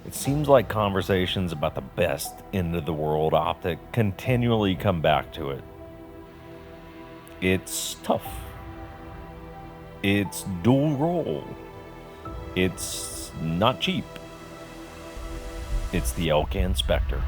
It seems like conversations about the best end of the world optic continually come back to it. It's tough. It's dual roll. It's not cheap. It's the Elcan Specter.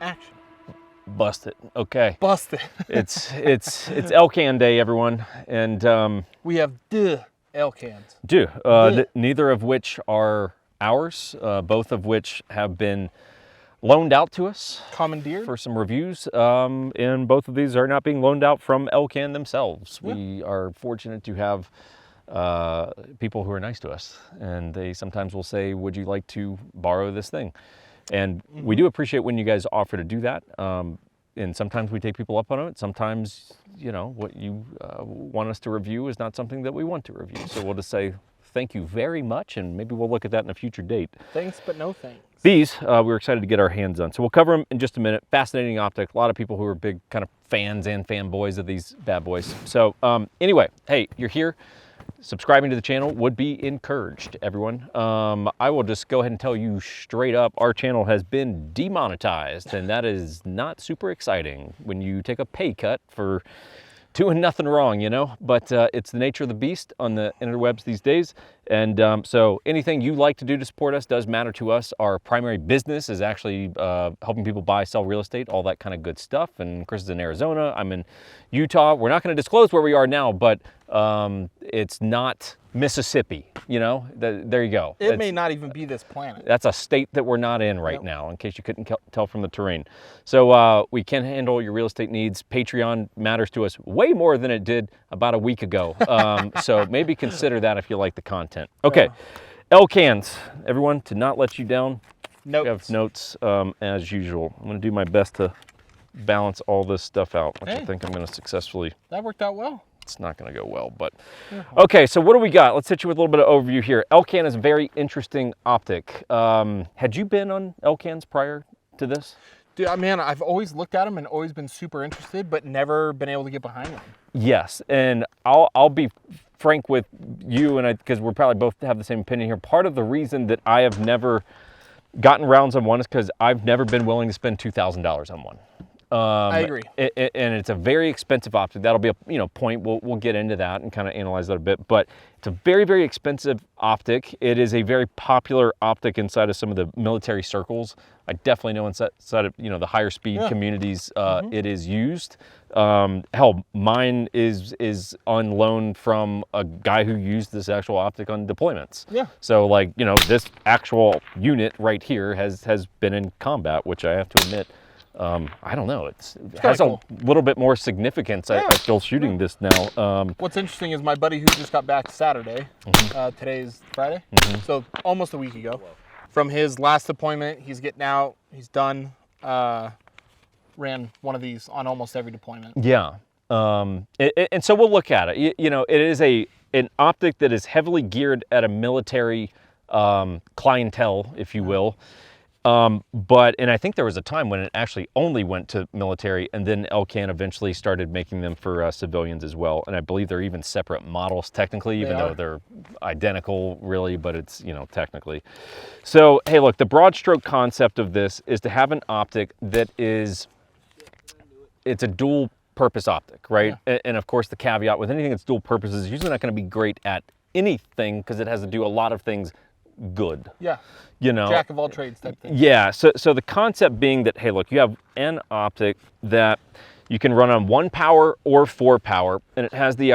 Action. Bust it. Okay. Bust it. it's Elcan Day, everyone, and We have Elcans. neither of which are ours. Both of which have been loaned out to us Commandeered. for some reviews, and both of these are not being loaned out from Elcan themselves. Yeah. We are fortunate to have people who are nice to us, and they sometimes will say, would you like to borrow this thing? And we do appreciate when you guys offer to do that, and sometimes we take people up on it. Sometimes, you know, what you want us to review is not something that we want to review, so we'll just say thank you very much, and maybe we'll look at that in a future date. Thanks, but no thanks. These, we're excited to get our hands on. So we'll cover them in just a minute. Fascinating optic. A lot of people who are big kind of fans and fanboys of these bad boys. So anyway, hey, you're here. Subscribing to the channel would be encouraged, everyone. I will just go ahead and tell you straight up, our channel has been demonetized, and that is not super exciting when you take a pay cut for doing nothing wrong, you know, but it's the nature of the beast on the interwebs these days. And so anything you like to do to support us does matter to us. Our primary business is actually helping people buy, sell real estate, all that kind of good stuff. And Chris is in Arizona, I'm in Utah. We're not going to disclose where we are now, but it's not Mississippi, you know, there you go. It may not even be this planet. That's a state that we're not in right now, in case you couldn't tell from the terrain. So we can handle your real estate needs. Patreon matters to us way more than it did about a week ago. So maybe consider that if you like the content. Okay, Elcans, everyone, to not let you down. Notes. We have notes as usual. I'm going to do my best to balance all this stuff out, which I think I'm going to successfully. That worked out well. It's not going to go well, but okay. So what do we got? Let's hit you with a little bit of overview here. Elcan is a very interesting optic. Had you been on Elcans prior to this? Dude, man, I've always looked at them and always been super interested, but never been able to get behind them. Yes, and I'll be frank with you, and because we're probably both have the same opinion here. Part of the reason that I have never gotten rounds on one is because I've never been willing to spend $2,000 on one. I agree. And it's a very expensive optic. That'll be a point. We'll get into that and kind of analyze that a bit. But it's a very, very expensive optic. It is a very popular optic inside of some of the military circles. I definitely know inside of the higher speed communities it is used. Hell, mine is on loan from a guy who used this actual optic on deployments. Yeah. So this actual unit right here has been in combat, which I have to admit. I don't know. It has cool. a little bit more significance. I feel shooting this now. What's interesting is my buddy who just got back Saturday. Today's Friday, so almost a week ago. From his last deployment, he's getting out. He's done. Ran one of these on almost every deployment. Yeah. And so we'll look at it. It is an optic that is heavily geared at a military clientele, if you will. And I think there was a time when it actually only went to military, and then Elcan eventually started making them for civilians as well. And I believe they're even separate models technically, even though they're identical really, but it's, you know, technically. So, hey, look, the broad stroke concept of this is to have an optic that is, it's a dual purpose optic, right? Yeah. And of course the caveat with anything that's dual purpose is usually not going to be great at anything because it has to do a lot of things good. Yeah. You know, jack of all trades type thing. Yeah. So the concept being that, hey, look, you have an optic that you can run on 1 power or 4 power, and it has the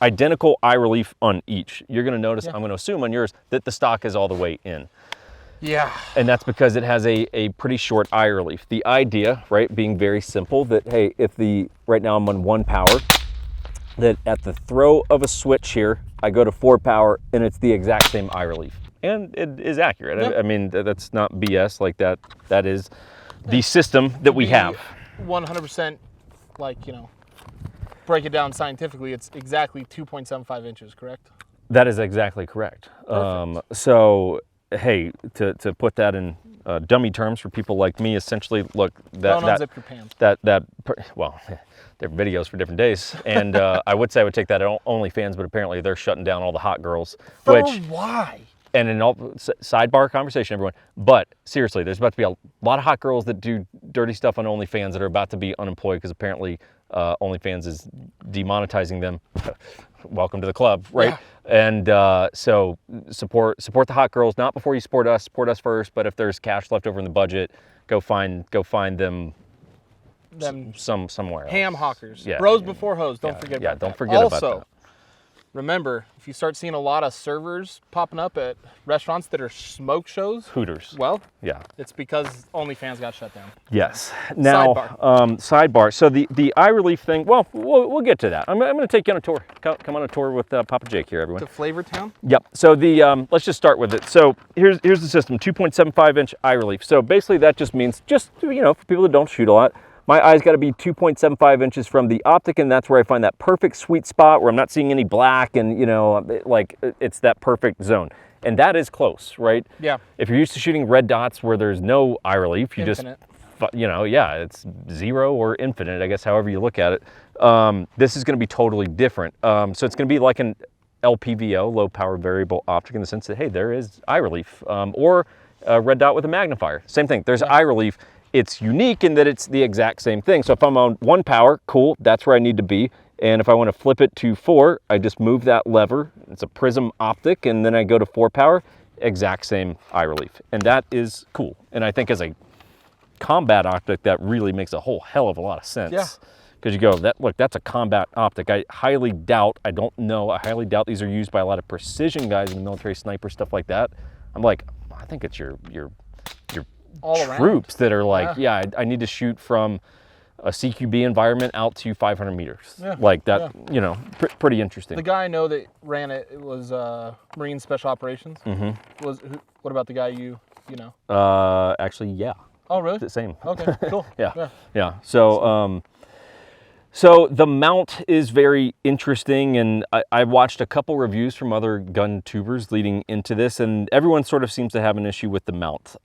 identical eye relief on each. You're going to notice, I'm going to assume on yours, that the stock is all the way in. Yeah. And that's because it has a pretty short eye relief. The idea, right, being very simple, that, hey, if right now I'm on 1 power, that at the throw of a switch here, I go to 4 power and it's the exact same eye relief. And it is accurate. Yep. I mean, that's not BS like that. That is the system that we have. 100%, like, you know, break it down scientifically, it's exactly 2.75 inches, correct? That is exactly correct. So, hey, to put that in dummy terms for people like me, essentially, look, don't unzip your pants. Well, they're videos for different days, and I would say I would take that at OnlyFans, but apparently they're shutting down all the hot girls. Why? And in all sidebar conversation, everyone, but seriously, there's about to be a lot of hot girls that do dirty stuff on OnlyFans that are about to be unemployed because apparently OnlyFans is demonetizing them. Welcome to the club, right? Yeah. And so support the hot girls, not before you support us first, but if there's cash left over in the budget, go find them somewhere else. Ham hawkers. Yeah. Bros before hoes. Don't forget about that. Yeah, don't forget about that. Also, remember, if you start seeing a lot of servers popping up at restaurants that are smoke shows, Hooters. Well, yeah, it's because OnlyFans got shut down. Yes. Now, sidebar. So the eye relief thing. Well, we'll get to that. I'm going to take you on a tour. Come on a tour with Papa Jake here, everyone. To Flavor Town. Yep. So let's just start with it. So here's the system: 2.75 inch eye relief. So basically, that just means for people that don't shoot a lot. My eye's got to be 2.75 inches from the optic, and that's where I find that perfect sweet spot where I'm not seeing any black, and it's that perfect zone. And that is close, right? Yeah. If you're used to shooting red dots where there's no eye relief, you infinite. It's 0 or infinite, I guess, however you look at it. This is going to be totally different. So it's going to be like an LPVO, low power variable optic, in the sense that, hey, there is eye relief, or a red dot with a magnifier. Same thing. There's eye relief. It's unique in that it's the exact same thing. So if I'm on 1 power, cool, that's where I need to be. And if I want to flip it to 4, I just move that lever. It's a prism optic, and then I go to 4 power, exact same eye relief. And that is cool. And I think as a combat optic, that really makes a whole hell of a lot of sense. Yeah. Because you go, that's a combat optic. I highly doubt these are used by a lot of precision guys in the military, sniper, stuff like that. I'm like, I think it's your all troops around. that are like, I need to shoot from a CQB environment out to 500 meters. Yeah. Like that, pretty interesting. The guy I know that ran it was Marine Special Operations. Mm-hmm. What about the guy you know? Actually, yeah. Oh, really? The same. Okay, cool. Yeah. So the mount is very interesting, and I watched a couple reviews from other gun tubers leading into this, and everyone sort of seems to have an issue with the mount.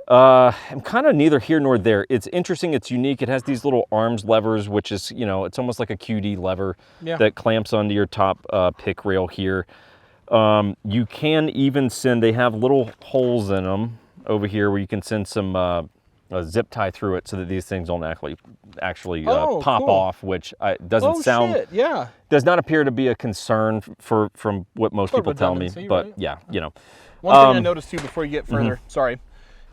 I'm kind of neither here nor there. It's interesting, it's unique. It has these little arms levers, which is, it's almost like a QD lever that clamps onto your top pick rail here. You can even they have little holes in them over here where you can send some a zip tie through it so that these things don't actually pop off, which does not appear to be a concern from what most people tell me. But right? One thing I noticed too before you get further, sorry,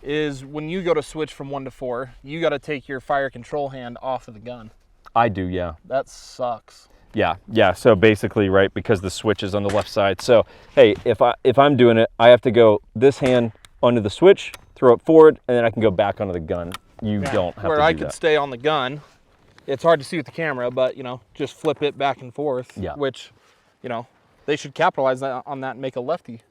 is when you go to switch from 1 to 4, you got to take your fire control hand off of the gun. I do, yeah. That sucks. Yeah. So basically, right, because the switch is on the left side. So hey, if I'm doing it, I have to go this hand onto the switch, throw it forward, and then I can go back onto the gun. You don't have to do that. Where I could stay on the gun, it's hard to see with the camera, but just flip it back and forth. Yeah. Which, they should capitalize on that and make a lefty.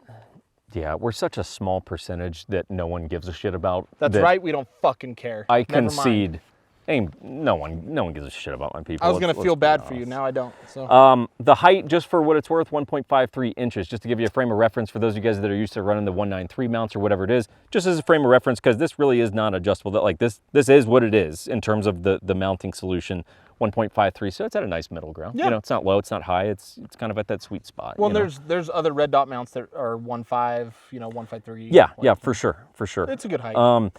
Yeah, we're such a small percentage that no one gives a shit about. That's right, we don't fucking care. I concede. no one gives a shit about my people. I was gonna let's feel be bad for you. honest. Now I don't. So The height, just for what it's worth, 1.53 inches, just to give you a frame of reference for those of you guys that are used to running the 193 mounts or whatever it is, just as a frame of reference, because this really is not adjustable. That like this is what it is in terms of the mounting solution. 1.53, so it's at a nice middle ground. Yeah. You know, it's not low, it's not high, it's kind of at that sweet spot. well, you know? there's other red dot mounts that are 1.5, 1.53. Yeah, for sure. It's a good height.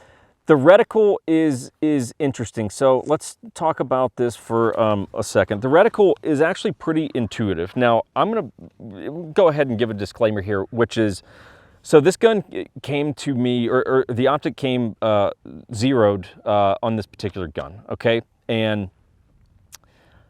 The reticle is interesting. So let's talk about this for a second. The reticle is actually pretty intuitive. Now, I'm going to go ahead and give a disclaimer here, which is, so this gun came to me, or the optic came zeroed on this particular gun, okay? And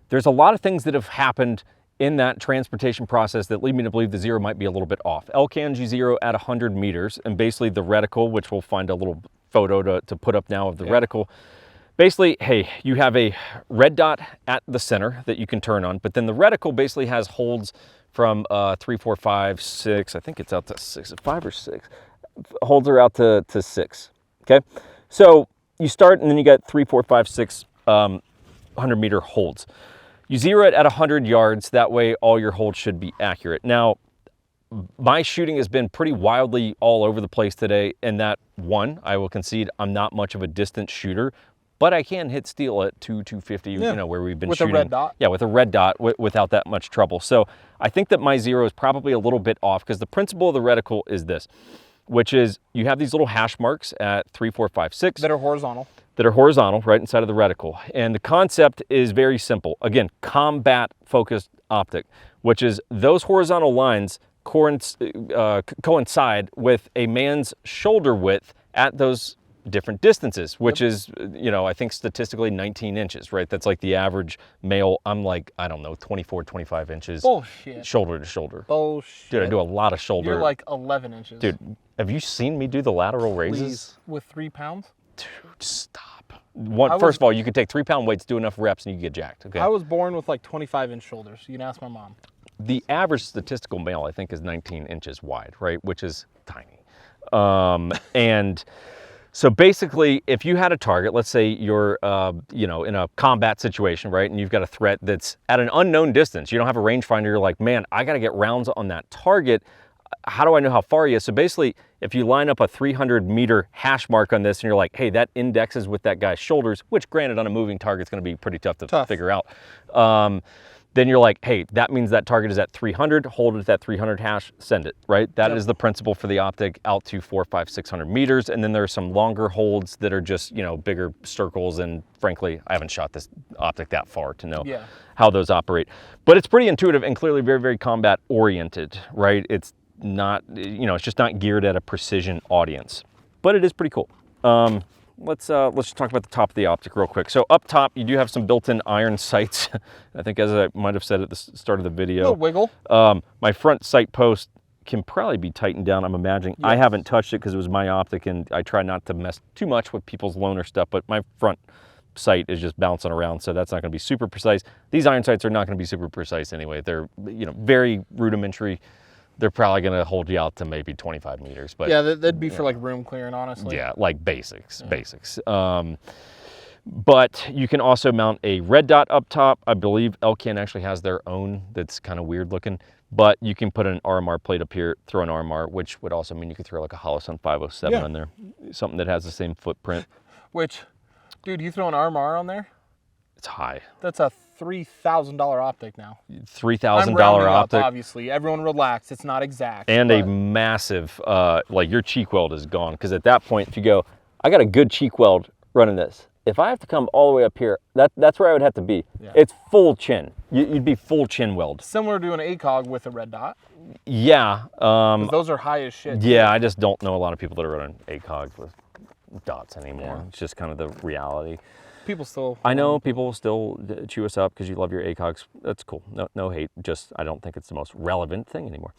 there's a lot of things that have happened in that transportation process that lead me to believe the zero might be a little bit off. Elcan G0 at 100 meters, and basically the reticle, which we'll find a little photo to put up now of the reticle. Basically, hey, you have a red dot at the center that you can turn on, but then the reticle basically has holds from 3, 4, 5, 6, I think it's out to 6, 5 or 6. Holds are out to 6, okay? So you start and then you got 3, 4, 5, 6 100-meter holds. You zero it at 100 yards, that way all your holds should be accurate. Now, my shooting has been pretty wildly all over the place today, and that, one, I will concede I'm not much of a distance shooter, but I can hit steel at 250, where we've been shooting. With a red dot? Yeah, with a red dot without that much trouble. So I think that my zero is probably a little bit off, because the principle of the reticle is this, which is you have these little hash marks at 3, 4, 5, 6. That are horizontal. That are horizontal right inside of the reticle. And the concept is very simple. Again, combat focused optic, which is those horizontal lines coincide with a man's shoulder width at those different distances, which is, I think statistically 19 inches, right? That's like the average male. I'm like, I don't know, 24, 25 inches. Bullshit. Shoulder to shoulder. Bullshit. Dude, I do a lot of shoulder. You're like 11 inches. Dude, have you seen me do the lateral raises? Please, with 3 pounds? Dude, stop. First of all, you could take 3-pound weights, do enough reps, and you get jacked. Okay. I was born with like 25-inch shoulders. You can ask my mom. The average statistical male, I think, is 19 inches wide, right? Which is tiny. And so basically, if you had a target, let's say you're, in a combat situation, right? And you've got a threat that's at an unknown distance. You don't have a rangefinder. You're like, man, I got to get rounds on that target. How do I know how far he is? So basically, if you line up a 300-meter hash mark on this and you're like, hey, that indexes with that guy's shoulders, which granted on a moving target is going to be pretty tough to figure out. Then you're like, hey, that means that target is at 300, hold it at that 300 hash, send it, right? That is the principle for the optic out to 400, 500, 600 meters. And then there are some longer holds that are just, bigger circles. And frankly, I haven't shot this optic that far to know how those operate. But it's pretty intuitive and clearly very, very combat oriented, right? It's not, it's just not geared at a precision audience, but it is pretty cool. Let's just talk about the top of the optic real quick. So up top, you do have some built-in iron sights. I think, as I might have said at the start of the video, a little wiggle. My front sight post can probably be tightened down, I'm imagining. Yes. I haven't touched it because it was my optic, and I try not to mess too much with people's loaner stuff, but my front sight is just bouncing around, so that's not going to be super precise. These iron sights are not going to be super precise anyway. They're, very rudimentary. They're probably going to hold you out to maybe 25 meters. But yeah, that'd be for like room clearing, honestly. Yeah, like basics. But you can also mount a red dot up top. I believe Elcan actually has their own that's kind of weird looking. But you can put an RMR plate up here, throw an RMR, which would also mean you could throw like a Holosun 507 on there. Something that has the same footprint. Which, dude, you throw an RMR on there? It's high. That's a $3,000 optic now. $3,000 optic. Up, obviously, everyone relax. It's not exact. And a massive, like your cheek weld is gone. Because at that point, if you go, I got a good cheek weld running this. If I have to come all the way up here, that's where I would have to be. Yeah. It's full chin. You'd be full chin weld. Similar to an ACOG with a red dot. Yeah. Those are high as shit. Yeah, I just don't know a lot of people that are running ACOGs with dots anymore. Yeah. It's just kind of the reality. People still... I know people still chew us up because you love your ACOGs. That's cool. No hate. Just I don't think it's the most relevant thing anymore.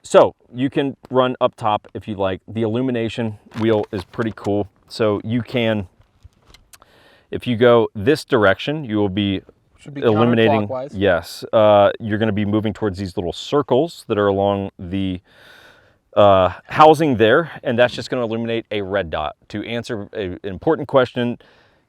So you can run up top if you like. The Illumination wheel is pretty cool. So you can, if you go this direction, you will be illuminating. Yes. You're going to be moving towards these little circles that are along the housing there, and that's just going to illuminate a red dot. To answer an important question,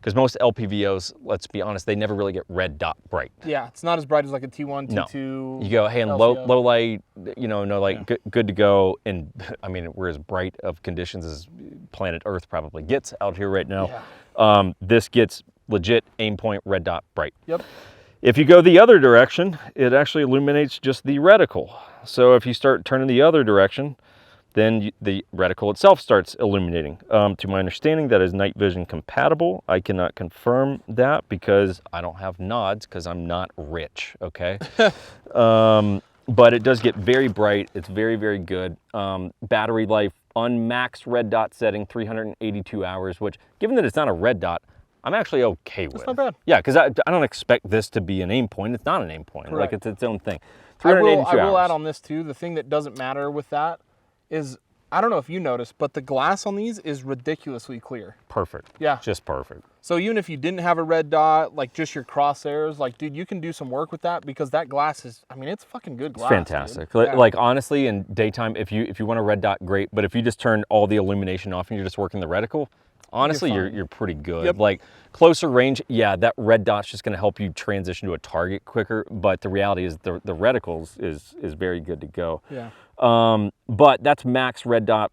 Because most LPVOs, let's be honest, they never really get red dot bright. Yeah, it's not as bright as like a T1, T2. No. You go, hey, and low light, you know, no light, good to go. And I mean, we're as bright of conditions as planet Earth probably gets out here right now. Yeah. This gets legit aim point red dot bright. Yep. If you go the other direction, it actually illuminates just the reticle. So if you start turning the other direction, then the reticle itself starts illuminating. To my understanding, that is night vision compatible. I cannot confirm that because I don't have nods because I'm not rich, okay? But it does get very bright. It's very, very good. Battery life on max red dot setting, 382 hours, which given that it's not a red dot, I'm actually okay with. That's not bad. Yeah, because I don't expect this to be an aim point. It's not an aim point. Correct. Like it's its own thing. I 382 will hours. add on this too. The thing that doesn't matter with that is, I don't know if you noticed, but the glass on these is ridiculously clear. Perfect. Yeah. Just perfect. So even if you didn't have a red dot, like just your crosshairs, like, dude, you can do some work with that because that glass is, I mean, it's fucking good glass. It's fantastic. Yeah. Like honestly, in daytime, if you want a red dot, great. But if you just turn all the illumination off and you're just working the reticle, honestly, you're pretty good. Yep. Like closer range, yeah, that red dot's just going to help you transition to a target quicker. But the reality is the reticles is very good to go. Yeah. But that's max red dot,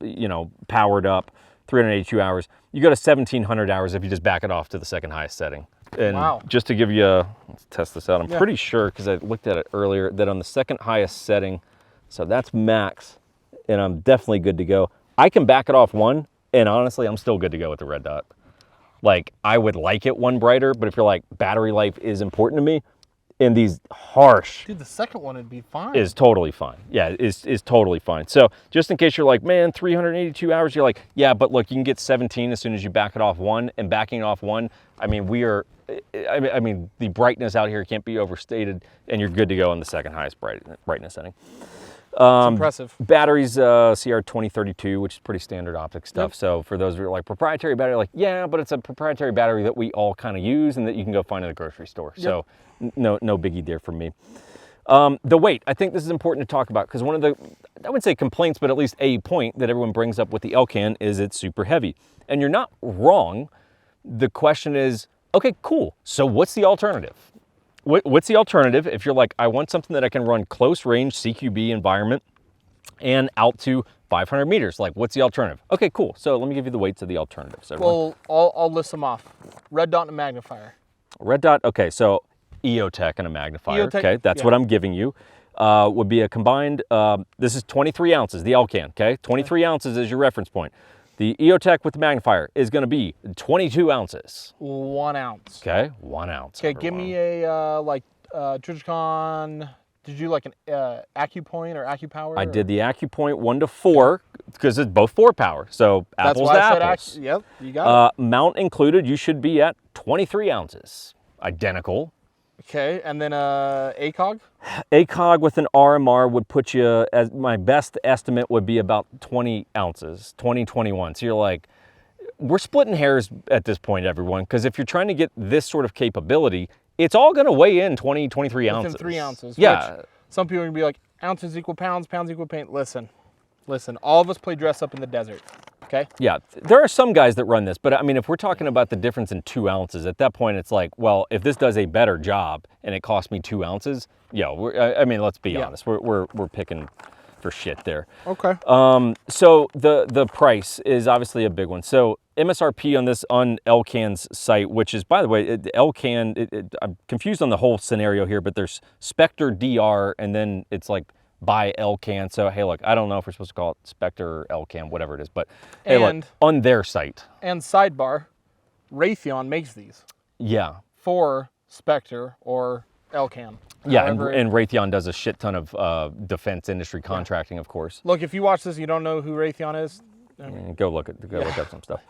you know, powered up, 382 hours. You go to 1700 hours if you just back it off to the second highest setting. And just to give you let's test this out. I'm pretty sure, because I looked at it earlier, that on the second highest setting, so that's max, and I'm definitely good to go. I can back it off one, and honestly, I'm still good to go with the red dot. Like, I would like it one brighter, but if you're like, battery life is important to me, and these harsh... Dude, the second one would be fine. Is totally fine. Yeah, is totally fine. So just in case you're like, man, 382 hours, you're like, yeah, but look, you can get 17 as soon as you back it off one, and backing it off one, I mean, I mean, the brightness out here can't be overstated, and you're good to go on the second highest brightness setting. Impressive. Batteries, CR2032, which is pretty standard optic stuff. Yep. So for those who are like proprietary battery, like, yeah, but it's a proprietary battery that we all kind of use and that you can go find at a grocery store. Yep. So no biggie there for me. The weight, I think this is important to talk about because one of the, I would say complaints, but at least a point that everyone brings up with the Elcan is it's super heavy. And you're not wrong. The question is, okay, cool. So what's the alternative? What's the alternative if you're like, I want something that I can run close range CQB environment and out to 500 meters? Like, what's the alternative? Okay, cool. So let me give you the weights of the alternatives. Everyone. Well, I'll list them off. Red dot and a magnifier. Red dot, okay, so EOTech and a magnifier. EOTech, okay, that's what I'm giving you. Would be a combined, this is 23 ounces, the Elcan, okay? 23 ounces is your reference point. The EOTech with the magnifier is going to be 22 ounces. 1 ounce. Okay, 1 ounce. Okay, give me a, Trijicon, did you like an AccuPoint or AccuPower? I did the AccuPoint 1 to 4 because it's both 4 power. So that's apples why to I said apples. Yep, you got it. Mount included, you should be at 23 ounces. Identical. Okay, and then ACOG? ACOG with an RMR would put you, as my best estimate would be about 20 ounces, 20, 21. So you're like, we're splitting hairs at this point, everyone, because if you're trying to get this sort of capability, it's all going to weigh in 20, 23 ounces. Within 3 ounces. Yeah. Which some people are going to be like, ounces equal pounds, pounds equal paint. Listen, all of us play dress up in the desert. Okay. Yeah, there are some guys that run this, but I mean, if we're talking about the difference in 2 ounces, at that point, it's like, well, if this does a better job and it costs me 2 ounces, yeah, I mean, let's be honest, we're picking for shit there. Okay. So the price is obviously a big one. So MSRP on this on Elcan's site, which is, by the way, Elcan, I'm confused on the whole scenario here, but there's Specter DR, and then it's like by Elcan. So, hey, look, I don't know if we're supposed to call it Specter or Elcan, whatever it is, but hey, look, on their site. And sidebar, Raytheon makes these. Yeah. For Specter or Elcan. Yeah, and Raytheon does a shit ton of defense industry contracting, of course. Look, if you watch this, you don't know who Raytheon is, go look up some stuff.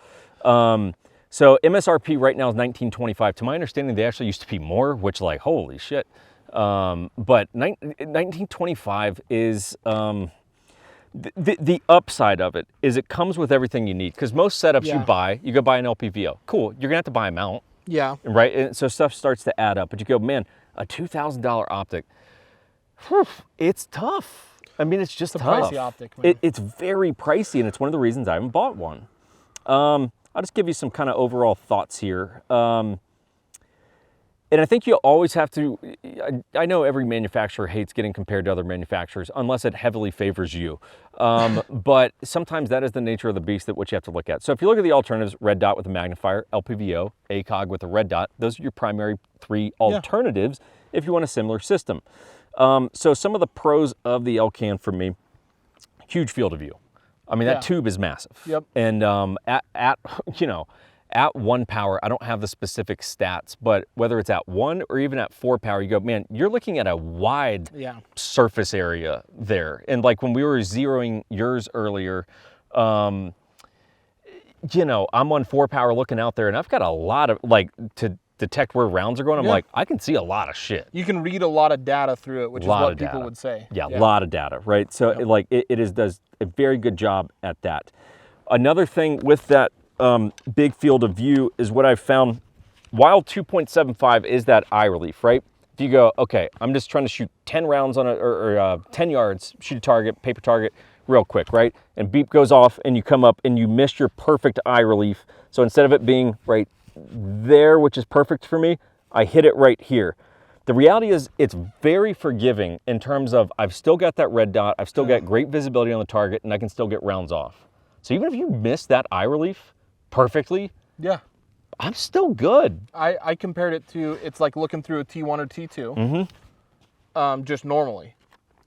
So MSRP right now is $19.25. To my understanding, they actually used to be more, which, like, holy shit. But $19.25 is the upside of it is it comes with everything you need, because most setups you go buy an LPVO. Cool, you're gonna have to buy a mount. Yeah. Right. And so stuff starts to add up, but you go, man, a $2,000 optic. Whew, it's tough. I mean, it's just tough. Pricey optic. Man. It's very pricey, and it's one of the reasons I haven't bought one. I'll just give you some kind of overall thoughts here. And I think you always have to, I know every manufacturer hates getting compared to other manufacturers unless it heavily favors you. But sometimes that is the nature of the beast that what you have to look at. So if you look at the alternatives, red dot with a magnifier, LPVO, ACOG with a red dot, those are your primary 3 alternatives if you want a similar system. So some of the pros of the Elcan for me, huge field of view. I mean, that tube is massive. Yep. And at 1 power, I don't have the specific stats, but whether it's at 1 or even at 4 power, you go, man, you're looking at a wide surface area there. And like when we were zeroing yours earlier, I'm on 4 power looking out there and I've got a lot of, like, to detect where rounds are going, I'm like, I can see a lot of shit. You can read a lot of data through it, which is what people would say. Yeah, a lot of data, right? So it does a very good job at that. Another thing with that big field of view is what I've found, while 2.75 is that eye relief, right? If you go, okay, I'm just trying to shoot 10 rounds on or 10 yards, shoot a target, paper target, real quick, right? And beep goes off and you come up and you missed your perfect eye relief. So instead of it being right there, which is perfect for me, I hit it right here. The reality is it's very forgiving in terms of I've still got that red dot, I've still got great visibility on the target, and I can still get rounds off. So even if you miss that eye relief perfectly, I'm still good. I compared it to, it's like looking through a T1 or T2, just normally.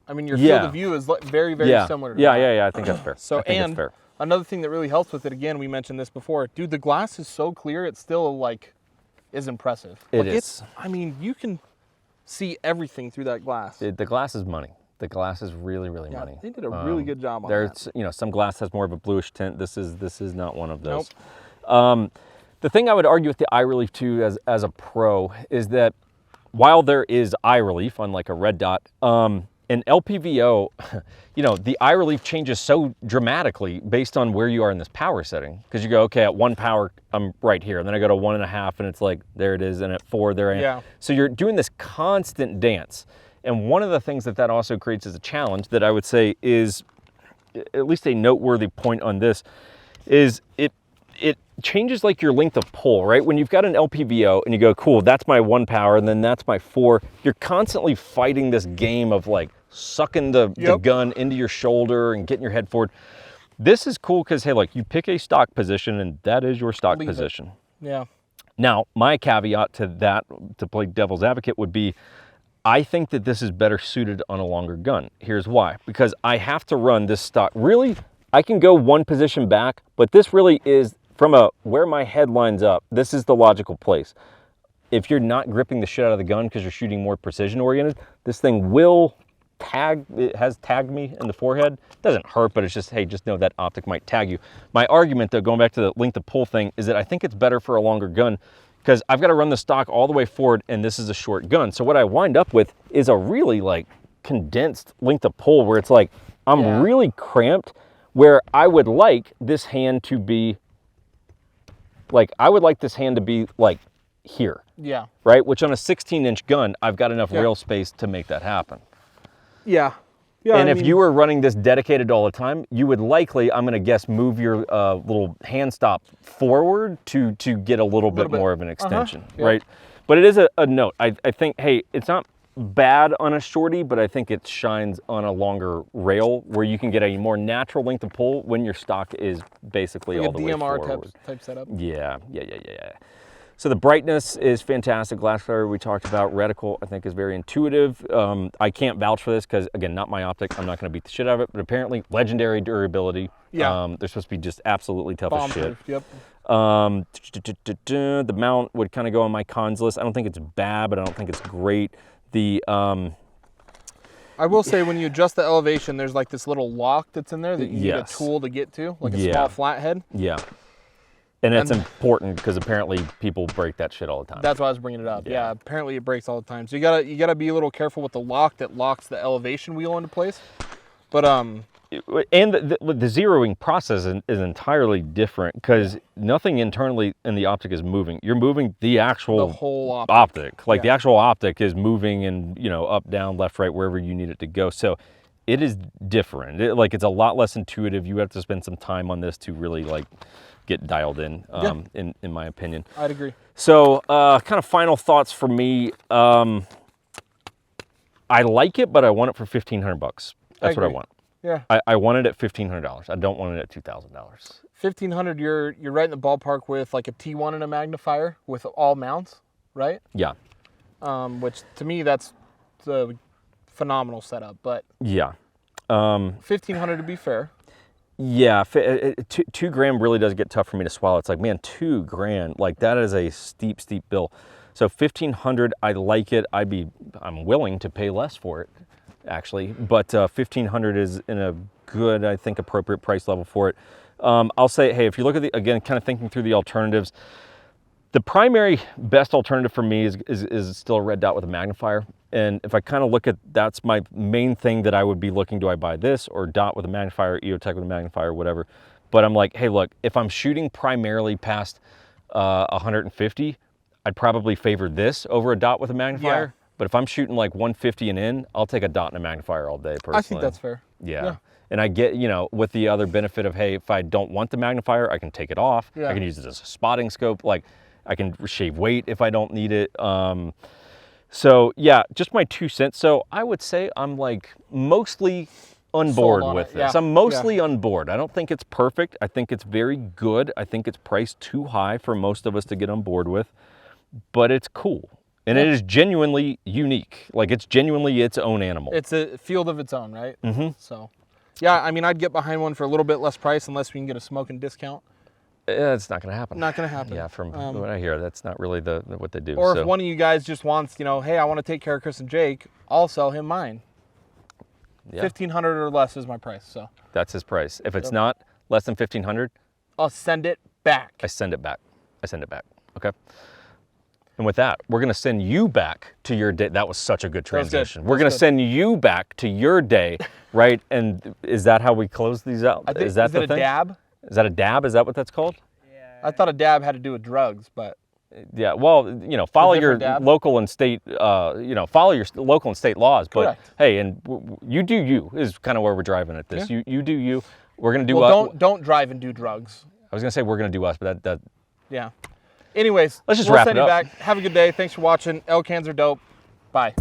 I mean, your field of view is very, very similar to that. I think that's fair. So, and another thing that really helps with it, again, we mentioned this before, dude, the glass is so clear, it still like is impressive. It is. I mean, you can see everything through that glass. The glass is money. The glass is really, really money. They did a really good job on that. There's, some glass has more of a bluish tint. This is not one of those. Nope. The thing I would argue with the eye relief too, as a pro, is that while there is eye relief, unlike a red dot, in LPVO, the eye relief changes so dramatically based on where you are in this power setting. Because you go, okay, at 1 power, I'm right here. And then I go to 1.5 and it's like, there it is. And at 4, there I am. Yeah. So you're doing this constant dance. And one of the things that also creates as a challenge that I would say is, at least a noteworthy point on this, is it changes like your length of pull, right? When you've got an LPVO and you go, cool, that's my 1 power and then that's my 4, you're constantly fighting this game of like sucking the gun into your shoulder and getting your head forward. This is cool because, hey, look, you pick a stock position and that is your stock position. Yeah. Now, my caveat to that, to play devil's advocate, would be, I think that this is better suited on a longer gun. Here's why. Because I have to run this stock. Really, I can go 1 position back, but this really is, from where my head lines up, this is the logical place. If you're not gripping the shit out of the gun because you're shooting more precision oriented, this thing will tag, it has tagged me in the forehead. It doesn't hurt, but it's just, hey, just know that optic might tag you. My argument though, going back to the length of pull thing, is that I think it's better for a longer gun because I've got to run the stock all the way forward and this is a short gun. So what I wind up with is a really like condensed length of pull where it's like, I'm really cramped, where I would like this hand to be like, here. Yeah. Right? Which on a 16-inch gun, I've got enough rail space to make that happen. Yeah. And if you were running this dedicated all the time, you would likely, I'm going to guess, move your little hand stop forward to get a little bit more of an extension, right? But it is a note. I think, hey, it's not bad on a shorty, but I think it shines on a longer rail where you can get a more natural length of pull when your stock is basically like all the way forward. DMR type setup. Yeah. So the brightness is fantastic. Glass flare we talked about. Reticle I think is very intuitive. I can't vouch for this because, again, not my optic. I'm not going to beat the shit out of it, but apparently legendary durability. Yeah. They're supposed to be just absolutely tough as shit. Yep. The mount would kind of go on my cons list. I don't think it's bad, but I don't think it's great. I will say when you adjust the elevation, there's like this little lock that's in there that you need a tool to get to, like a small flathead. Yeah. And that's important because apparently people break that shit all the time. That's why I was bringing it up. Yeah, apparently it breaks all the time. So you gotta be a little careful with the lock that locks the elevation wheel into place. But and the zeroing process is entirely different because nothing internally in the optic is moving. You're moving the actual whole optic. Like the actual optic is moving and up, down, left, right, wherever you need it to go. So it is different. It's a lot less intuitive. You have to spend some time on this to really like get dialed in, in my opinion. I'd agree. So kind of final thoughts for me. I like it, but I want it for $1,500. That's what I want. Yeah. I want it at $1,500. I don't want it at $2,000. $1,500, you're right in the ballpark with like a T1 and a magnifier with all mounts, right? Yeah. Which to me, that's the phenomenal setup, but yeah. 1,500 to be fair. Yeah, $2,000 really does get tough for me to swallow. It's like, man, $2,000, like that is a steep bill. So 1,500, I like it. I'm willing to pay less for it, actually, but 1,500 is in a good, I think, appropriate price level for it. I'll say, hey, if you look at again, kind of thinking through the alternatives, the primary best alternative for me is still a red dot with a magnifier. And if I kind of look at, that's my main thing that I would be looking, do I buy this or dot with a magnifier, EOTech with a magnifier, whatever. But I'm like, hey, look, if I'm shooting primarily past 150, I'd probably favor this over a dot with a magnifier. Yeah. But if I'm shooting like 150 and in, I'll take a dot and a magnifier all day, personally. I think that's fair. Yeah. And I get, with the other benefit of, hey, if I don't want the magnifier, I can take it off. Yeah. I can use it as a spotting scope. Like, I can shave weight if I don't need it. So yeah, just my 2 cents. So I would say I'm like mostly on board with this. Yeah. I'm mostly on board. I don't think it's perfect. I think it's very good. I think it's priced too high for most of us to get on board with, but it's cool. And it is genuinely unique. Like, it's genuinely its own animal. It's a field of its own, right? Mm-hmm. So yeah, I mean, I'd get behind one for a little bit less price unless we can get a smoking discount. It's not going to happen. Not going to happen. Yeah, from what I hear, that's not really what they do. Or if one of you guys just wants, hey, I want to take care of Chris and Jake, I'll sell him mine. Yeah. 1,500 or less is my price. So that's his price. If it's not less than 1,500, I'll send it back. I send it back. Okay. And with that, we're going to send you back to your day. That was such a good transition. We're going to send you back to your day, right? And is that how we close these out? Is that the thing? Dab? Is that a dab? Is that what that's called? Yeah. I thought a dab had to do with drugs, but. Yeah, well, follow your local and state, follow your local and state laws. But correct. Hey, and you do you is kind of where we're driving at this. Yeah. You do you. We're going to do. Well, don't drive and do drugs. I was going to say we're going to do us, but that. Yeah. Anyways, let's just wrap it up. Back. Have a good day. Thanks for watching. Elcans are dope. Bye.